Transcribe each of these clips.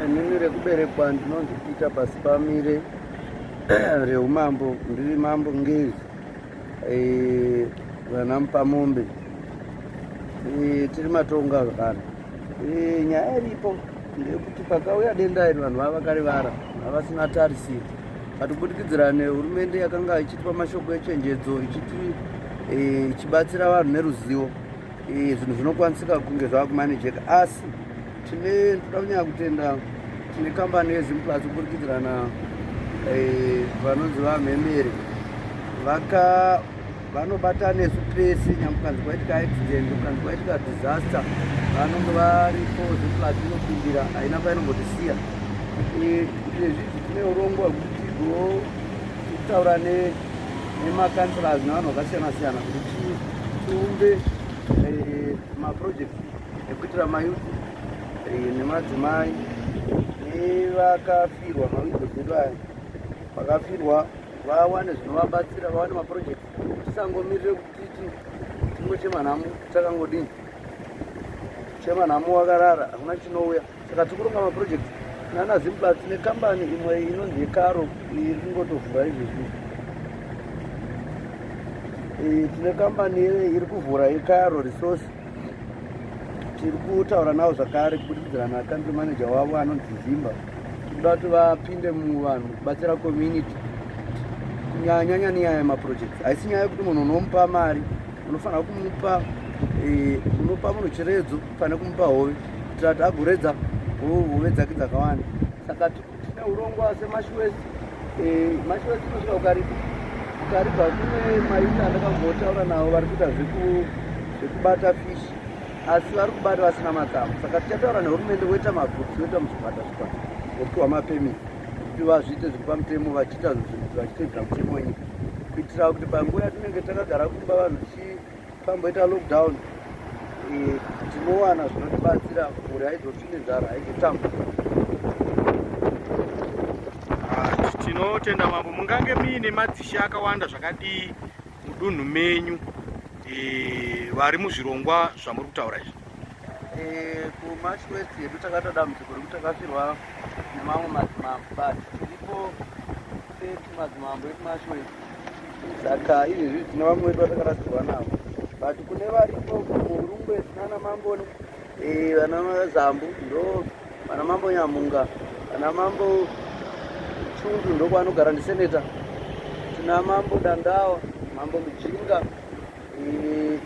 Nini rekuberekwa ndinonzi Peter pasi pamire reMambo, ndiri Mambo Ngezi, vana mupamombe, tiri matonga zvakare. Nyaya iripo ndeyekuti pakauya denda iri vanhu vava vakarivara, havasina tarisiro. Patikubudikidzira nehurumende yakanga ichitipa mashoko echenjedzo ichibatsira vanhu neruzivo, zvinhu zvinokwanisika kunge zvavakumanejeka. Asi toda kunyanya kutenda tine kambani yeZimplas kubudikidzira vanonzi vamhemere, vanobata nesu pese, nyangwe kukanzi kwaitika accident, kukanzi kwaitika disaster, vanonge varipo. Zimplas inopindira, haina painombotisiya. Izvezvi tine urongwa hwekuti tigotaura nemakanselas nevanhu vakasiyana siyana kuti tiumbe maprojekti ekuitira mayuthi nemadzimai nevakafirwa, mawidows edu aya vakafirwa vawane zvinovabatsira, vawane maprojekti. Tisangomirire kuti tingochema nhamu takangodini, chema nhamu wakarara hakuna chinouya. Saka tikuronga maprojekti nana Zimplas. Tine kambani imwe inonzi yeCaro iri kungotovhura izvezvi. Tine kambani iri kuvhura yeCaro Resource, tiri kutaura navo zvakare kubudikidzira naCountry Manager wavo anonzi Zimba. Tikuda kuti vapinde muvanhu kubatsira community, kunyanya nyaya yemaprojekti. Haisi nyaya yekuti munhu unomupa mari, unofanira kumupa unopa munhu chiredzo pane kumupa hove, kuitira kuti agoredza hove dzake dzakawanda. Saka tine urongwa seMashwezi. Mashwezi inosvika ukaribva kune mayuthi andakambotaura navo vari kuita zvekubata fish, asi vari kubata vasina matsamba. Saka tichataura nehurumende woita magutsi, woita muzvibata vopiwa mapemiti kuti vazviite zviri pamutemo, vachiteedzera mutemo wenyika, kuitira kuti panguva yatinenge takagara kumba vanhu tichifamboita lockdown, tinowana zvinotibatsira. Mhuri haizotsvi nenzara, haizotamba. Tinotenda Mambo. Mungange muine madzishe akawanda zvakadii mudunhu menyu vari muzvirongwa zvamuri kutaura izvi? Kumashwezi yedu takata dambudziko rekuti takafirwa nemamwe madzimambo, but tiripo madzimambo ekumashwezi. Saka izvezvi tine vamwe vedu vatakarasirwa navo, but kune varipo murumbwe tinana Mambo, vana Zambu ndo vana Mambo Nyamunga, vana Mambo Chundu ndo kwanogara ndiseneta, tina Mambo Dandawa, Mambo Mujinga,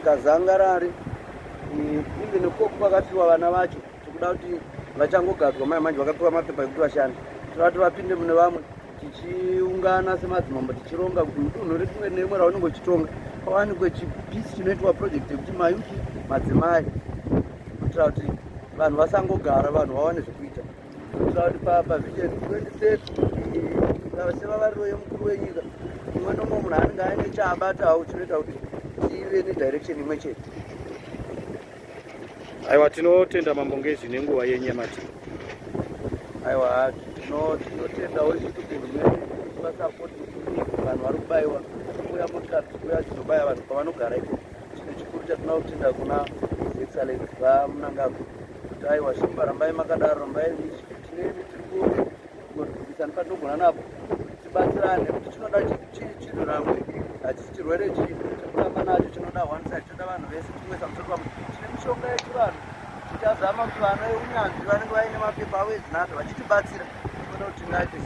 Kazangarari, imbe nekoko kwakapiwa vana vacho. Tikuda kuti vachangogadzwa mai manje vakapiwa mapepa ekuti vashande. Toda kuti vapinde mune vamwe, tichiungana semadzimambo, tichironga kuti mudunhu rimwe nerimwe raunenge uchitonga pawanikwe chipisi chinoitwa project yekuti mayuthi, madzimai, kuitira kuti vanhu vasangogara, vanhu vawane zvekuita. Kuitira kuti pavision 2030 sevavariro yemukuru wenyika, umwe nomwe munhu anenge aine chaabatawo chinoita kuti tive nedirection imwe chete. Aiwa, tinotenda Mambo Ngezi nenguva yenyamati. Aiwa, tinotendawo kuti hurumende vasapoti vanhu vari kubayiwa, kuuya motikari dzikuya dzinobaya vanhu pavanogara ipo. Chine chikuru chatinoda kutenda kuna Excellency vaMunangagwa kuti aiwa, shumba rambai makadaro, rambai tine tirikugondobvisa nepatinogona napo, tibatsirane kuti chinoda chinhu ramwe, hachisi chirwere chekutamba nacho, chinoda one side, chinoda vanhu vese tingwe samusoro pamwe. Tine mishonga yechivanhu, tichazama kuti vana veunyanzvi vanenge vaine mapepa avo edzinatha vachitibatsira, tinoda kuti tinake